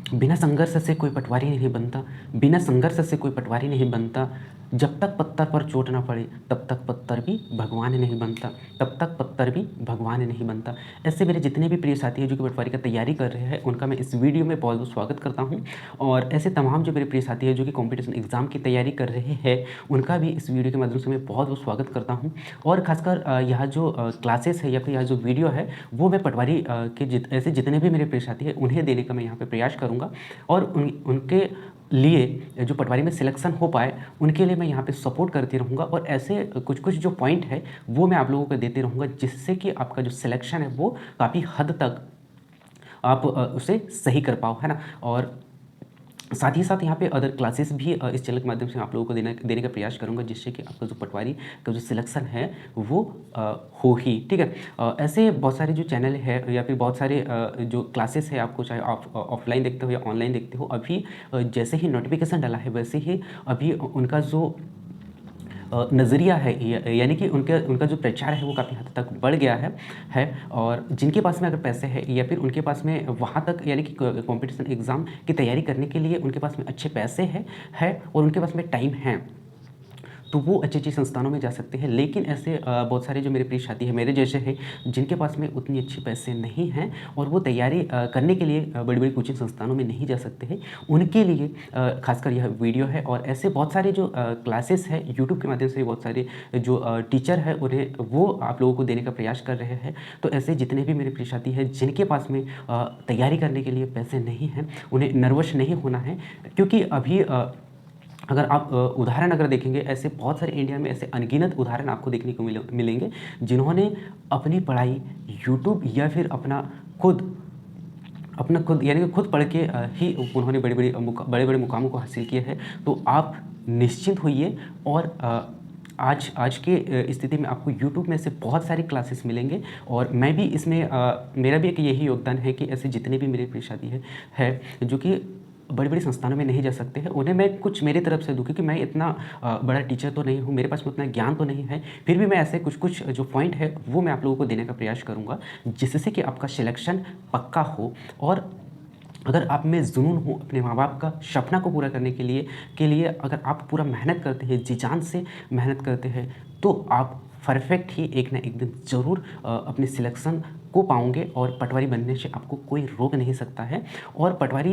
बिना संघर्ष से कोई पटवारी नहीं बनता, बिना संघर्ष से कोई पटवारी नहीं बनता। जब तक पत्थर पर चोट ना पड़े तब तक पत्थर भी भगवान नहीं बनता, तब तक पत्थर भी भगवान नहीं बनता। ऐसे मेरे जितने भी प्रिय साथी हैं जो कि पटवारी का तैयारी कर रहे हैं, उनका मैं इस वीडियो में बहुत बहुत स्वागत करता हूं। और ऐसे तमाम जो मेरे प्रिय साथी हैं जो कि कॉम्पिटिशन एग्जाम की तैयारी कर रहे हैं, उनका भी इस वीडियो के माध्यम से मैं बहुत बहुत स्वागत करता हूँ। और खासकर यह जो क्लासेस है या फिर यह जो वीडियो है, वो मैं पटवारी के ऐसे जितने भी मेरे प्रिय साथी हैं उन्हें देने का मैं यहाँ पे प्रयास करूँगा। और उनके लिए जो पटवारी में सिलेक्शन हो पाए, उनके लिए मैं यहाँ पे सपोर्ट करती रहूँगा। और ऐसे कुछ कुछ जो पॉइंट है वो मैं आप लोगों को देते रहूँगा, जिससे कि आपका जो सिलेक्शन है वो काफ़ी हद तक आप उसे सही कर पाओ, है ना। और साथ ही साथ यहाँ पे अदर क्लासेस भी इस चैनल के माध्यम से आप लोगों को देने का प्रयास करूँगा, जिससे कि आपका जो पटवारी का जो सिलेक्शन है वो हो ही, ठीक है। ऐसे बहुत सारे जो चैनल है या फिर बहुत सारे जो क्लासेस है, आपको चाहे ऑफलाइन देखते हो या ऑनलाइन देखते हो, अभी जैसे ही नोटिफिकेशन डाला है वैसे ही अभी उनका जो नज़रिया है यानी कि उनका जो प्रचार है वो काफ़ी हद तक बढ़ गया है। और जिनके पास में अगर पैसे हैं या फिर उनके पास में वहाँ तक यानी कि कॉम्पिटिशन एग्ज़ाम की तैयारी करने के लिए उनके पास में अच्छे पैसे है और उनके पास में टाइम है, तो वो अच्छी संस्थानों में जा सकते हैं। लेकिन ऐसे बहुत सारे जो मेरे प्रिय साथी हैं, मेरे जैसे हैं, जिनके पास में उतनी अच्छे पैसे नहीं हैं और वो तैयारी करने के लिए बड़ी बड़ी कोचिंग संस्थानों में नहीं जा सकते हैं, उनके लिए खासकर यह वीडियो है। और ऐसे बहुत सारे जो क्लासेस हैं यूट्यूब के माध्यम से, बहुत सारे जो टीचर हैं उन्हें वो आप लोगों को देने का प्रयास कर रहे हैं। तो ऐसे जितने भी मेरे प्रिय साथी हैं जिनके पास में तैयारी करने के लिए पैसे नहीं हैं, उन्हें नर्वस नहीं होना है। क्योंकि अभी अगर आप उदाहरण अगर देखेंगे, ऐसे बहुत सारे इंडिया में ऐसे अनगिनत उदाहरण आपको देखने को मिलेंगे, जिन्होंने अपनी पढ़ाई यूट्यूब या फिर अपना खुद यानी कि खुद पढ़ के ही उन्होंने बड़े बड़े मुकामों को हासिल किए हैं। तो आप निश्चिंत होइए। और आज के स्थिति में आपको यूट्यूब में से बहुत सारी क्लासेस मिलेंगे। और मैं भी इसमें मेरा भी एक यही योगदान है कि ऐसे जितने भी मेरे प्रिय साथी है जो कि बड़ी बड़ी संस्थानों में नहीं जा सकते हैं, उन्हें मैं कुछ मेरी तरफ से दूँ, क्योंकि मैं इतना बड़ा टीचर तो नहीं हूँ, मेरे पास में उतना ज्ञान तो नहीं है। फिर भी मैं ऐसे कुछ कुछ जो पॉइंट है वो मैं आप लोगों को देने का प्रयास करूँगा, जिससे कि आपका सिलेक्शन पक्का हो। और अगर आप में जुनून हो अपने माँ बाप का सपना को पूरा करने के लिए अगर आप पूरा मेहनत करते हैं, जी जान से मेहनत करते हैं, तो आप परफेक्ट ही एक ना एक दिन ज़रूर अपने सिलेक्शन को पाओगे। और पटवारी बनने से आपको कोई रोक नहीं सकता है। और पटवारी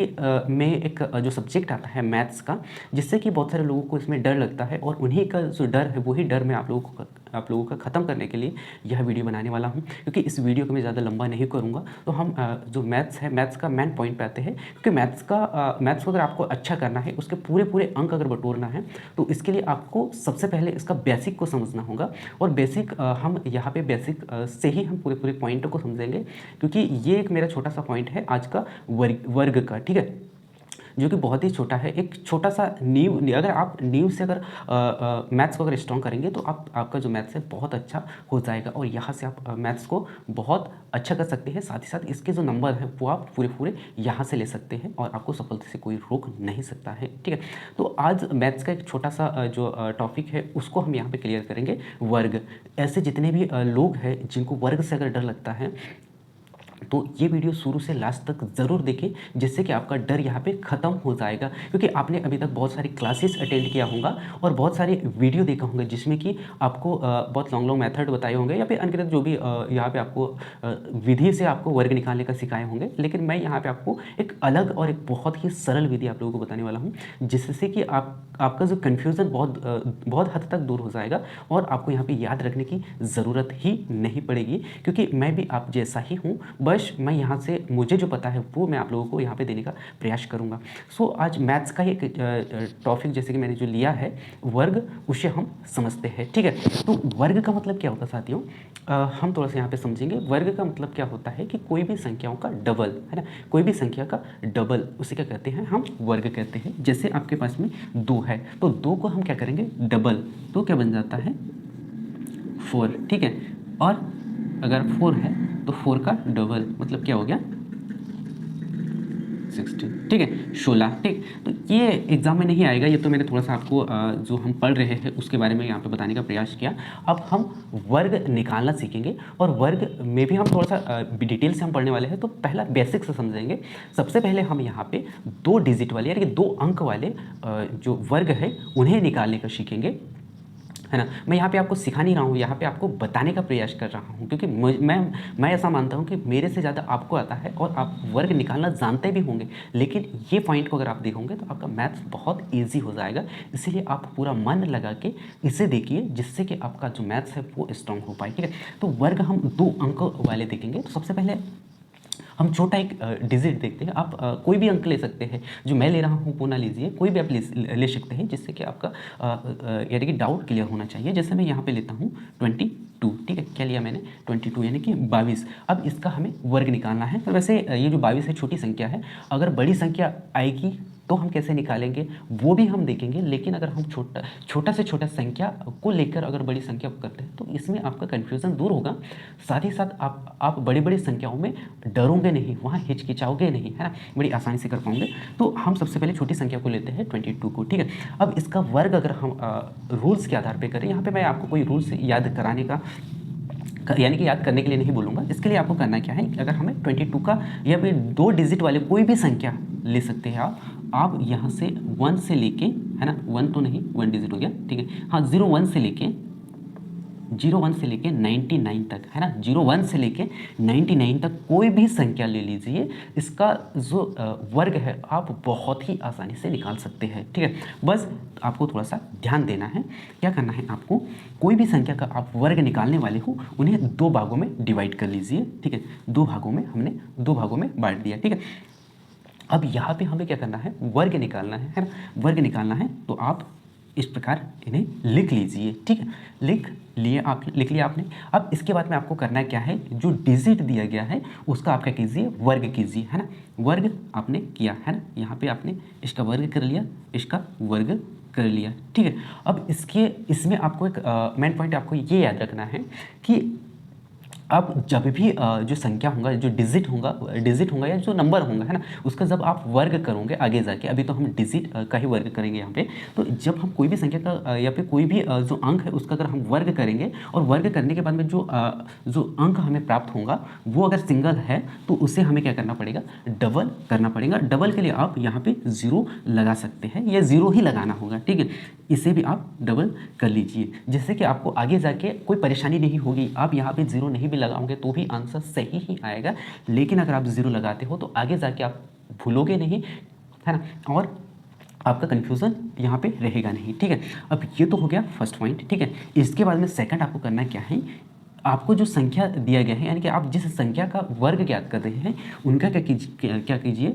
में एक जो सब्जेक्ट आता है मैथ्स का, जिससे कि बहुत सारे लोगों को इसमें डर लगता है, और उन्हीं का जो डर है वही डर मैं आप लोगों का ख़त्म करने के लिए यह वीडियो बनाने वाला हूँ। क्योंकि इस वीडियो को मैं ज़्यादा लंबा नहीं करूँगा, तो हम जो मैथ्स है, मैथ्स का मेन पॉइंट पे आते हैं। क्योंकि मैथ्स को अगर आपको अच्छा करना है, उसके पूरे पूरे अंक अगर बटोरना है, तो इसके लिए आपको सबसे पहले इसका बेसिक को समझना होगा। और बेसिक हम यहाँ पे बेसिक से ही हम पूरे पूरे पॉइंटों को समझेंगे, क्योंकि ये एक मेरा छोटा सा पॉइंट है आज का वर्ग का, ठीक है, जो कि बहुत ही छोटा है। एक छोटा सा नींव, अगर आप नींव से अगर मैथ्स को अगर स्ट्रॉन्ग करेंगे तो आपका जो मैथ्स है बहुत अच्छा हो जाएगा, और यहाँ से आप मैथ्स को बहुत अच्छा कर सकते हैं। साथ ही साथ इसके जो नंबर हैं वो आप पूरे पूरे यहाँ से ले सकते हैं, और आपको सफलता से कोई रोक नहीं सकता है, ठीक है। तो आज मैथ्स का एक छोटा सा जो टॉपिक है उसको हम यहाँ पे क्लियर करेंगे, वर्ग। ऐसे जितने भी लोग हैं जिनको वर्ग से अगर डर लगता है, तो ये वीडियो शुरू से लास्ट तक ज़रूर देखें, जिससे कि आपका डर यहाँ पे ख़त्म हो जाएगा। क्योंकि आपने अभी तक बहुत सारी क्लासेस अटेंड किया होगा और बहुत सारे वीडियो देखा होंगे, जिसमें कि आपको बहुत लॉन्ग मेथड बताए होंगे, या फिर अनगिनत जो भी यहाँ पे आपको विधि से आपको वर्ग निकालने का सिखाए होंगे। लेकिन मैं यहाँ पे आपको एक अलग और एक बहुत ही सरल विधि आप लोगों को बताने वाला हूँ, जिससे कि आपका जो कन्फ्यूज़न बहुत हद तक दूर हो जाएगा, और आपको यहाँ पे याद रखने की ज़रूरत ही नहीं पड़ेगी। क्योंकि मैं भी आप जैसा ही हूँ, बस मैं यहाँ से मुझे जो पता है वो मैं आप लोगों को यहाँ पे देने का प्रयास करूँगा। सो आज मैथ्स का एक टॉपिक जैसे कि मैंने जो लिया है वर्ग, उसे हम समझते हैं, ठीक है। तो वर्ग का मतलब क्या होता है साथियों, हम थोड़ा सा यहाँ पे समझेंगे। वर्ग का मतलब क्या होता है कि कोई भी संख्याओं का डबल, है ना, कोई भी संख्या का डबल, उसे क्या कहते हैं, हम वर्ग कहते हैं। जैसे आपके पास में 2 है, तो 2 को हम क्या करेंगे, डबल, तो क्या बन जाता है, 4, ठीक है। और अगर 4 है तो 4 का डबल मतलब क्या हो गया, 16, ठीक है, 16, ठीक। तो ये एग्जाम में नहीं आएगा, ये तो मैंने थोड़ा सा आपको जो हम पढ़ रहे हैं उसके बारे में यहाँ पे बताने का प्रयास किया। अब हम वर्ग निकालना सीखेंगे और वर्ग में भी हम थोड़ा सा डिटेल से हम पढ़ने वाले हैं। तो पहला बेसिक से समझेंगे। सबसे पहले हम यहाँ पे 2 डिजिट वाले यानी कि 2 अंक वाले जो वर्ग है उन्हें निकालने का सीखेंगे, है ना। मैं यहाँ पे आपको सिखा नहीं रहा हूँ, यहाँ पे आपको बताने का प्रयास कर रहा हूँ, क्योंकि मैं ऐसा मानता हूँ कि मेरे से ज़्यादा आपको आता है और आप वर्ग निकालना जानते भी होंगे, लेकिन ये पॉइंट को अगर आप देखोगे तो आपका मैथ्स बहुत ईजी हो जाएगा। इसीलिए आप पूरा मन लगा के इसे देखिए, जिससे कि आपका जो मैथ्स है वो स्ट्रॉन्ग हो पाए, ठीक है। तो वर्ग हम 2 अंक वाले देखेंगे। तो सबसे पहले हम छोटा एक डिजिट देखते हैं। आप कोई भी अंक ले सकते हैं, जो मैं ले रहा हूँ वो ना लीजिए, कोई भी आप ले सकते हैं, जिससे कि आपका यानी कि डाउट क्लियर होना चाहिए। जैसे मैं यहाँ पे लेता हूँ 22, ठीक है। क्या लिया मैंने? 22 यानी कि 22। अब इसका हमें वर्ग निकालना है। तो वैसे ये जो 22 है छोटी संख्या है, अगर बड़ी संख्या आएगी तो हम कैसे निकालेंगे वो भी हम देखेंगे। लेकिन अगर हम छोटा से छोटा संख्या को लेकर अगर बड़ी संख्या को करते हैं तो इसमें आपका कन्फ्यूज़न दूर होगा। साथ ही साथ आप बड़ी बड़ी संख्याओं में डरोगे नहीं, वहाँ हिचकिचाओगे नहीं, है ना, बड़ी आसानी से कर पाओगे। तो हम सबसे पहले छोटी संख्या को लेते हैं 22 को, ठीक है। अब इसका वर्ग अगर हम रूल्स के आधार पर करें, यहाँ पर मैं आपको कोई रूल्स याद कराने का यानी कि याद करने के लिए नहीं बोलूँगा। इसके लिए आपको करना क्या है, अगर हमें 22 का या फिर 2 डिजिट वाले कोई भी संख्या ले सकते हैं आप यहाँ से 1 से लेके, है ना, 1 तो नहीं, 1 डिजिट हो गया, ठीक है, हाँ, 01 से लेके 99 तक, है ना, 01 से लेके 99 तक कोई भी संख्या ले लीजिए। इसका जो वर्ग है आप बहुत ही आसानी से निकाल सकते हैं, ठीक है। बस आपको थोड़ा सा ध्यान देना है। क्या करना है आपको, कोई भी संख्या का आप वर्ग निकालने वाले हो उन्हें 2 भागों में डिवाइड कर लीजिए, ठीक है। 2 भागों में हमने 2 भागों में बांट दिया, ठीक है। अब यहाँ पे हमें क्या करना है, वर्ग निकालना है ना। वर्ग निकालना है तो आप इस प्रकार इन्हें लिख लीजिए, ठीक है। लिख लिया आपने। अब इसके बाद में आपको करना क्या है, जो डिजिट दिया गया है उसका आप क्या कीजिए, वर्ग कीजिए, है ना। वर्ग आपने किया है ना, यहाँ पे आपने इसका वर्ग कर लिया, इसका वर्ग कर लिया, ठीक है। अब इसमें आपको एक मेन पॉइंट आपको ये याद रखना है कि आप जब भी जो संख्या होगा, जो डिजिट होगा या जो नंबर होगा, है ना, उसका जब आप वर्ग करोगे आगे जाके, अभी तो हम डिजिट का ही वर्ग करेंगे यहाँ पे। तो जब हम कोई भी संख्या का या फिर कोई भी जो अंक है उसका अगर हम वर्ग करेंगे और वर्ग करने के बाद में जो अंक हमें प्राप्त होगा वो अगर सिंगल है तो उसे हमें क्या करना पड़ेगा, डबल करना पड़ेगा। डबल के लिए आप यहाँ पे 0 लगा सकते हैं, या 0 ही लगाना होगा, ठीक है। इसे भी आप डबल कर लीजिए, जिससे कि आपको आगे जाके कोई परेशानी नहीं होगी। आप यहाँ पे 0 नहीं भी लगाओगे तो भी आंसर सही ही आएगा, लेकिन अगर आप 0 लगाते हो तो आगे जाके आप भूलोगे नहीं, है ना, और आपका कन्फ्यूज़न यहाँ पे रहेगा नहीं, ठीक है। अब ये तो हो गया फर्स्ट पॉइंट, ठीक है। इसके बाद में सेकंड आपको करना क्या है, आपको जो संख्या दिया गया है, यानी कि आप जिस संख्या का वर्ग ज्ञात कर रहे हैं उनका क्या कीजिए,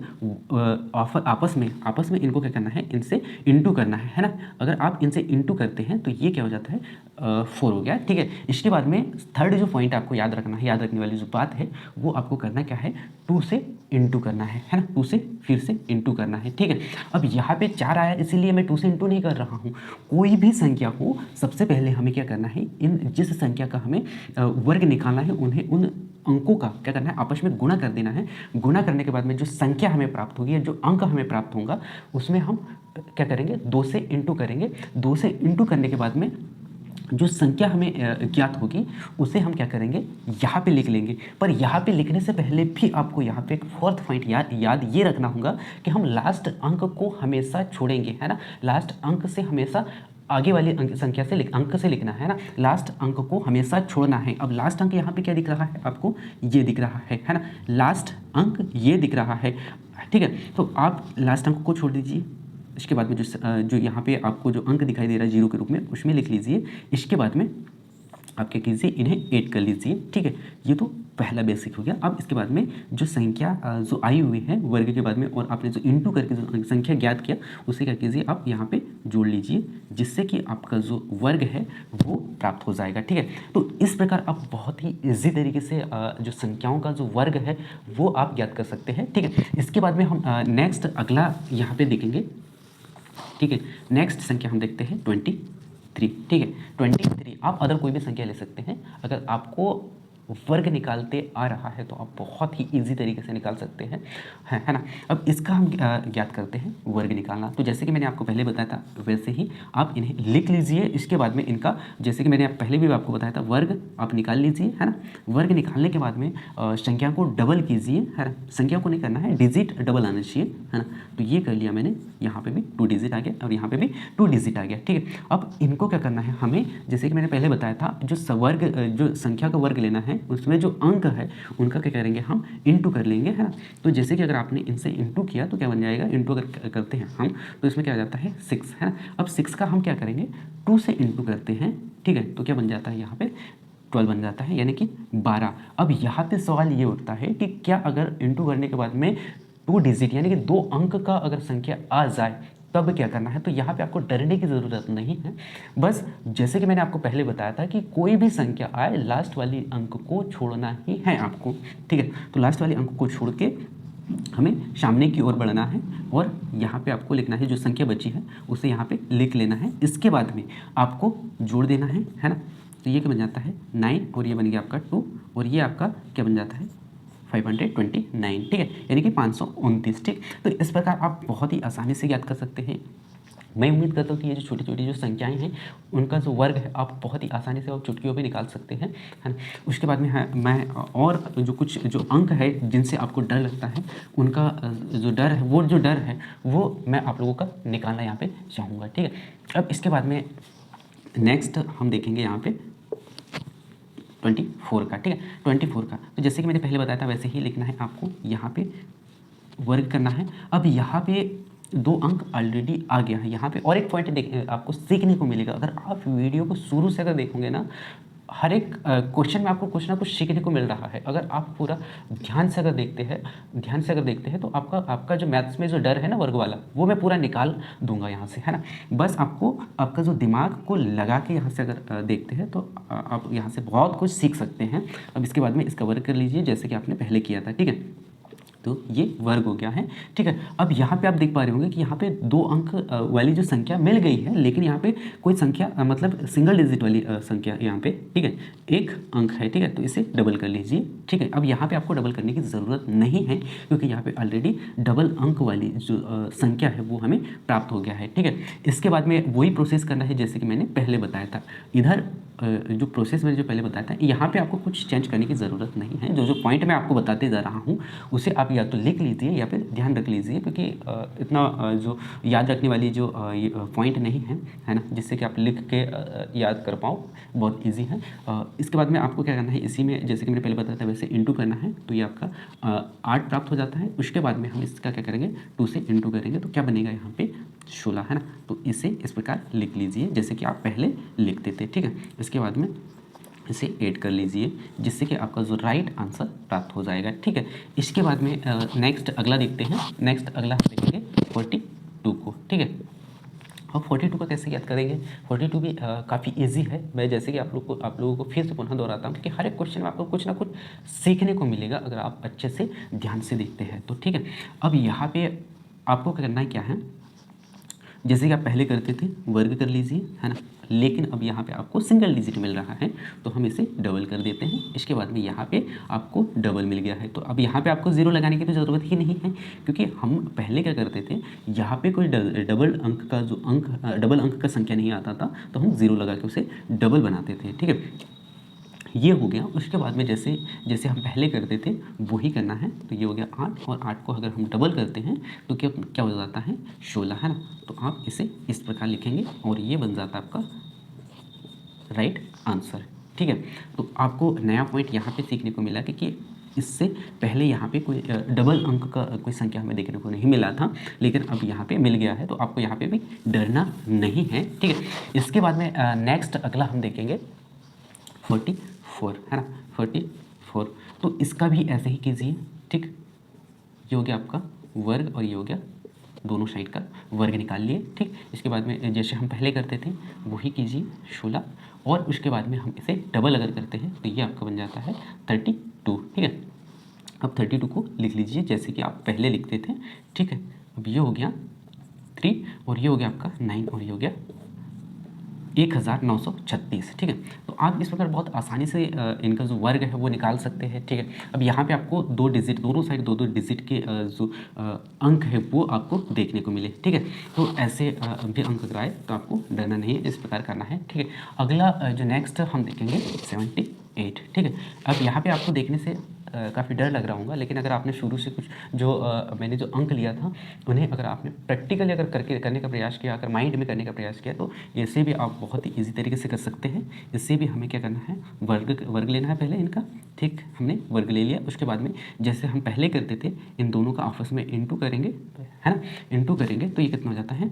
आपस में इनको क्या करना है, इनसे इंटू करना है ना। अगर आप इनसे इंटू करते हैं तो ये क्या हो जाता है, 4 हो गया, ठीक है। इसके बाद में थर्ड जो पॉइंट आपको याद रखना है, याद रखने वाली जो बात है वो आपको करना क्या है, 2 से इंटू करना है ना, 2 से फिर से इंटू करना है, ठीक है। अब यहाँ पे 4 आया, इसीलिए मैं 2 से इंटू नहीं कर रहा हूँ। कोई भी संख्या हो, सबसे पहले हमें क्या करना है, इन जिस संख्या का हमें वर्ग निकालना है उन्हें उन अंकों का क्या करना है, आपस में गुणा कर देना है। गुणा करने के बाद में जो संख्या हमें प्राप्त होगी या जो अंक हमें प्राप्त होगा उसमें हम क्या करेंगे, 2 से इंटू करेंगे। 2 से इंटू करने के बाद में जो संख्या हमें ज्ञात होगी उसे हम क्या करेंगे, यहाँ पे लिख लेंगे। पर यहाँ पे लिखने से पहले भी आपको यहाँ पे एक फोर्थ पॉइंट याद ये रखना होगा कि हम लास्ट अंक को हमेशा छोड़ेंगे, है ना। लास्ट अंक से हमेशा आगे वाली संख्या से अंक से लिखना है ना, लास्ट अंक को हमेशा छोड़ना है। अब लास्ट अंक यहाँ पे क्या दिख रहा है आपको, ये दिख रहा है ना, लास्ट अंक ये दिख रहा है, ठीक है। तो आप लास्ट अंक को छोड़ दीजिए। इसके बाद में जो यहाँ पे आपको जो अंक दिखाई दे रहा है 0 के रूप में, उसमें लिख लीजिए। इसके बाद में आप क्या कीजिए, इन्हें ऐड कर लीजिए, ठीक है। ये तो पहला बेसिक हो गया। अब इसके बाद में जो संख्या जो आई हुई है वर्ग के बाद में, और आपने जो इंटू करके जो संख्या ज्ञात किया उसे क्या कीजिए, आप यहाँ पे जोड़ लीजिए, जिससे कि आपका जो वर्ग है वो प्राप्त हो जाएगा, ठीक है। तो इस प्रकार आप बहुत ही ईजी तरीके से जो संख्याओं का जो वर्ग है वो आप ज्ञात कर सकते हैं, ठीक है। इसके बाद में हम नेक्स्ट अगला यहाँ पे देखेंगे, ठीक है। नेक्स्ट संख्या हम देखते हैं 23, ठीक है। 23 आप अदर कोई भी संख्या ले सकते हैं। अगर आपको वर्ग निकालते आ रहा है तो आप बहुत ही ईजी तरीके से निकाल सकते हैं, है ना। अब इसका हम ज्ञात करते हैं वर्ग निकालना। तो जैसे कि मैंने आपको पहले बताया था वैसे ही आप इन्हें लिख लीजिए। इसके बाद में इनका, जैसे कि मैंने पहले भी आपको बताया था, वर्ग आप निकाल लीजिए, है ना। वर्ग निकालने के बाद में संख्या को डबल कीजिए, है ना। संख्या को नहीं करना है, डिजिट डबल आना चाहिए, है ना। तो ये कर लिया मैंने, यहाँ पे भी 2 डिजिट आ गया और यहाँ पे भी 2 डिजिट आ गया, ठीक है। अब इनको क्या करना है हमें, जैसे कि मैंने पहले बताया था, जो वर्ग, जो संख्या का वर्ग लेना है उसमें जो अंक है उनका क्या करेंगे हम, इंटू कर लेंगे, है ना। तो जैसे कि अगर आपने इनसे इंटू किया तो क्या बन जाएगा, इंटू अगर करते हैं हम तो इसमें क्या आ जाता है 6, है ना। अब 6 का हम क्या करेंगे, 2 से इंटू करते हैं, ठीक है। तो क्या बन जाता है यहाँ पे 12 बन जाता है, यानी कि 12। अब यहाँ पे सवाल ये उठता है कि क्या अगर इंटू करने के बाद में 2 डिजिट यानी कि 2 अंक का अगर संख्या आ जाए तब क्या करना है। तो यहाँ पे आपको डरने की ज़रूरत नहीं है। बस जैसे कि मैंने आपको पहले बताया था कि कोई भी संख्या आए लास्ट वाली अंक को छोड़ना ही है आपको, ठीक है। तो लास्ट वाली अंक को छोड़ के हमें सामने की ओर बढ़ना है और यहाँ पे आपको लिखना है, जो संख्या बची है उसे यहाँ पे लिख लेना है। इसके बाद में आपको जोड़ देना है ना। तो ये क्या बन जाता है 9 और ये बन गया आपका 2 और ये आपका क्या बन जाता है 529, ठीक है, यानी कि 529, ठीक। तो इस प्रकार आप बहुत ही आसानी से ज्ञात कर सकते हैं। मैं उम्मीद करता हूँ कि ये जो छोटी छोटी जो संख्याएं हैं उनका जो वर्ग है आप बहुत ही आसानी से और चुटकियों पे निकाल सकते हैं, है ना। उसके बाद में है मैं और जो कुछ जो अंक है जिनसे आपको डर लगता है उनका जो डर है, वो जो डर है वो मैं आप लोगों का निकालना यहाँ पे चाहूँगा, ठीक है। अब इसके बाद में नेक्स्ट हम देखेंगे यहाँ पे 24 का, ठीक है, 24 का। तो जैसे कि मैंने पहले बताया था वैसे ही लिखना है आपको, यहाँ पे वर्ग करना है। अब यहाँ पे 2 अंक ऑलरेडी आ गया है। यहाँ पे और एक पॉइंट आपको सीखने को मिलेगा, अगर आप वीडियो को शुरू से अगर देखोगे ना, हर एक क्वेश्चन में आपको कुछ ना कुछ सीखने को मिल रहा है। अगर आप पूरा ध्यान से अगर देखते हैं तो आपका जो मैथ्स में जो डर है ना वर्ग वाला, वो मैं पूरा निकाल दूंगा यहाँ से, है ना। बस आपको आपका जो दिमाग को लगा के यहाँ से अगर देखते हैं तो आप यहाँ से बहुत कुछ सीख सकते हैं। अब इसके बाद में इसका वर्ग कर लीजिए जैसे कि आपने पहले किया था, ठीक है। तो ये वर्ग हो गया है, ठीक है। अब यहाँ पे आप देख पा रहे होंगे कि यहाँ पे 2 अंक वाली जो संख्या मिल गई है, लेकिन यहाँ पे कोई संख्या मतलब सिंगल डिजिट वाली संख्या यहाँ पे, ठीक है, 1 अंक है, ठीक है। तो इसे डबल कर लीजिए, ठीक है। अब यहाँ पे आपको डबल करने की ज़रूरत नहीं है क्योंकि यहाँ पे ऑलरेडी डबल अंक वाली जो संख्या है वो हमें प्राप्त हो गया है, ठीक है। इसके बाद में वही प्रोसेस करना है जैसे कि मैंने पहले बताया था। इधर जो प्रोसेस मैंने जो पहले बताया था, यहाँ पे आपको कुछ चेंज करने की ज़रूरत नहीं है। जो पॉइंट मैं आपको बताते जा रहा हूँ उसे आप या तो लिख लीजिए या फिर ध्यान रख लीजिए, क्योंकि इतना जो याद रखने वाली जो पॉइंट नहीं है ना, जिससे कि आप लिख के याद कर पाओ, बहुत ईजी है। इसके बाद में आपको क्या करना है, इसी में जैसे कि मैंने पहले बताया था वैसे इंटू करना है, तो ये आपका 8 प्राप्त हो जाता है। उसके बाद में हम इसका क्या करेंगे, 2 से इंटू करेंगे तो क्या बनेगा यहाँ पे 16, है ना। तो इसे इस प्रकार लिख लीजिए जैसे कि आप पहले लिखते थे, ठीक है। इसके बाद में इसे ऐड कर लीजिए जिससे कि आपका जो राइट आंसर प्राप्त हो जाएगा, ठीक है। इसके बाद में नेक्स्ट अगला देखते हैं। नेक्स्ट अगला हम देखेंगे 42 को, ठीक है। अब 42 का कैसे याद करेंगे, 42 भी काफ़ी इजी है। मैं जैसे कि आप लोगों को फिर से पुनः दोहराता हूँ कि हर एक क्वेश्चन में आपको कुछ ना कुछ सीखने को मिलेगा अगर आप अच्छे से ध्यान से देखते हैं तो, ठीक है। अब यहाँ पे आपको करना क्या है, जैसे कि आप पहले करते थे वर्ग कर लीजिए, है ना। लेकिन अब यहाँ पे आपको सिंगल डिजिट मिल रहा है तो हम इसे डबल कर देते हैं। इसके बाद में यहाँ पे आपको डबल मिल गया है तो अब यहाँ पे आपको 0 लगाने की तो ज़रूरत ही नहीं है, क्योंकि हम पहले क्या करते थे, यहाँ पे कोई डबल अंक का संख्या नहीं आता था तो हम 0 लगा के उसे डबल बनाते थे, ठीक है। ये हो गया। उसके बाद में जैसे जैसे हम पहले करते थे वही करना है। तो ये हो गया 8 और 8 को अगर हम डबल करते हैं तो क्या क्या हो जाता है 16, है ना। तो आप इसे इस प्रकार लिखेंगे और ये बन जाता है आपका राइट आंसर, ठीक है। तो आपको नया पॉइंट यहाँ पे सीखने को मिला कि इससे पहले यहाँ पे कोई डबल अंक का कोई संख्या हमें देखने को नहीं मिला था, लेकिन अब यहाँ पे मिल गया है तो आपको यहाँ पे भी डरना नहीं है, ठीक है। इसके बाद में नेक्स्ट अगला हम देखेंगे 44, है ना, 44। तो इसका भी ऐसे ही कीजिए, ठीक। ये हो गया आपका वर्ग और ये हो गया दोनों साइड का वर्ग निकाल लिए, ठीक। इसके बाद में जैसे हम पहले करते थे वही कीजिए 16 और उसके बाद में हम इसे डबल अगर करते हैं तो ये आपका बन जाता है 32, ठीक है। अब 32 को लिख लीजिए जैसे कि आप पहले लिखते थे, ठीक है। अब ये हो गया 3 और ये हो गया आपका 9 और ये हो गया 1936, ठीक है। तो आप इस प्रकार बहुत आसानी से इनका जो वर्ग है वो निकाल सकते हैं, ठीक है। अब यहाँ पे आपको 2 डिजिट, दोनों साइड 2-2 डिजिट के जो अंक है वो आपको देखने को मिले, ठीक है। तो ऐसे भी अंक अगर आए तो आपको डरना नहीं है, इस प्रकार करना है, ठीक है। अगला जो नेक्स्ट हम देखेंगे 78, ठीक है। अब यहाँ पे आपको देखने से काफ़ी डर लग रहा होगा, लेकिन अगर आपने शुरू से कुछ जो मैंने जो अंक लिया था उन्हें अगर आपने प्रैक्टिकली अगर करने का प्रयास किया, अगर माइंड में करने का प्रयास किया, तो इससे भी आप बहुत ही ईजी तरीके से कर सकते हैं। इससे भी हमें क्या करना है, वर्ग लेना है पहले इनका, ठीक। हमने वर्ग ले लिया, उसके बाद में जैसे हम पहले करते थे इन दोनों का आपस में इंटू करेंगे, है ना। इंटू करेंगे तो ये कितना हो जाता है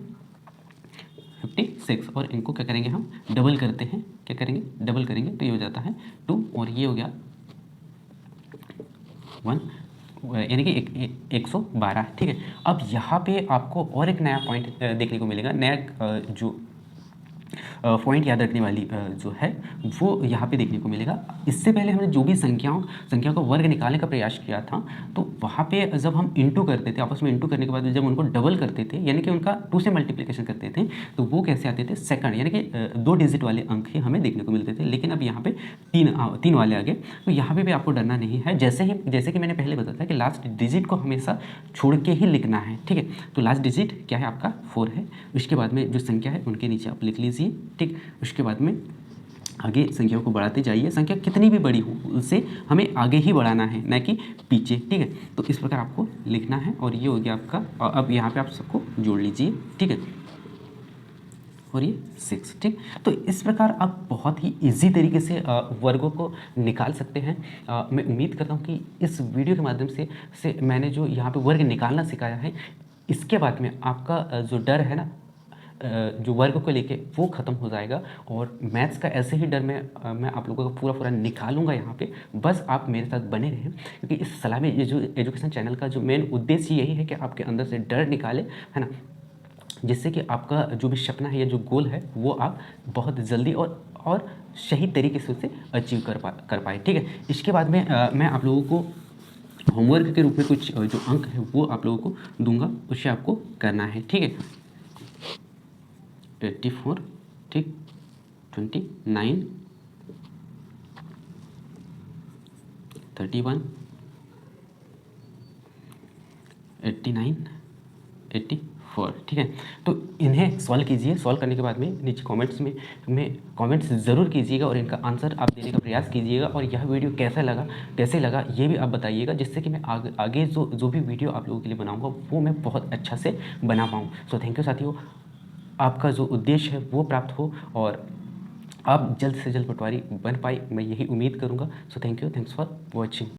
56, और इनको क्या करेंगे हम डबल करते हैं, क्या करेंगे डबल करेंगे तो ये हो जाता है 2, और ये हो गया 1, यानी कि 112, ठीक है। अब यहाँ पे आपको और एक नया पॉइंट देखने को मिलेगा, नया जो पॉइंट याद रखने वाली जो है वो यहाँ पे देखने को मिलेगा। इससे पहले हमने जो भी संख्याओं का वर्ग निकालने का प्रयास किया था, तो वहाँ पे जब हम इंटू करते थे, आपस में इंटू करने के बाद जब उनको डबल करते थे, यानी कि उनका 2 से मल्टीप्लिकेशन करते थे, तो वो कैसे आते थे सेकंड, यानी कि 2 डिजिट वाले अंक ही हमें देखने को मिलते थे। लेकिन अब यहाँ पे 3 वाले आ गए, तो यहाँ पे भी आपको डरना नहीं है। जैसे कि मैंने पहले बताया कि लास्ट डिजिट को हमेशा छोड़ के ही लिखना है, ठीक है। तो लास्ट डिजिट क्या है आपका 4 है, उसके बाद में जो संख्या है उनके नीचे आप लिख लीजिए, ठीक। उसके बाद में आगे संख्याओं को बढ़ाते जाइए, संख्या कितनी भी बड़ी हो उसे हमें आगे ही बढ़ाना है, ना कि पीछे, ठीक है। तो इस प्रकार आपको लिखना है, और ये हो गया आपका, और अब यहाँ पे आप सबको जोड़ लीजिए, ठीक है, और ये 6, ठीक। तो इस प्रकार आप बहुत ही इजी तरीके से वर्गों को निकाल सकते हैं। मैं उम्मीद करता हूँ कि इस वीडियो के माध्यम से मैंने जो यहाँ पे वर्ग निकालना सिखाया है, इसके बाद में आपका जो डर है ना जो वर्ग को लेके वो ख़त्म हो जाएगा, और मैथ्स का ऐसे ही डर मैं आप लोगों का पूरा निकालूंगा यहाँ पे। बस आप मेरे साथ बने रहें, क्योंकि इस सलामी एजुकेशन चैनल का जो मेन उद्देश्य यही है कि आपके अंदर से डर निकाले, है ना, जिससे कि आपका जो भी सपना है या जो गोल है वो आप बहुत जल्दी और सही तरीके से उसे अचीव कर पाए, ठीक है। इसके बाद में मैं आप लोगों को होमवर्क के रूप में कुछ जो अंक है वो आप लोगों को दूंगा, उससे आपको करना है, ठीक है। 84, ठीक, 29, 31, 89, 84, ठीक है। तो इन्हें सॉल्व कीजिए। सॉल्व करने के बाद में नीचे कमेंट्स में कमेंट्स ज़रूर कीजिएगा, और इनका आंसर आप देने का प्रयास कीजिएगा। और यह वीडियो कैसे लगा ये भी आप बताइएगा, जिससे कि मैं आगे जो भी वीडियो आप लोगों के लिए बनाऊंगा वो मैं बहुत अच्छा से बना पाऊँ। सो थैंक यू साथियों, आपका जो उद्देश्य है वो प्राप्त हो, और आप जल्द से जल्द पटवारी बन पाए, मैं यही उम्मीद करूँगा। So thank you, thanks for watching.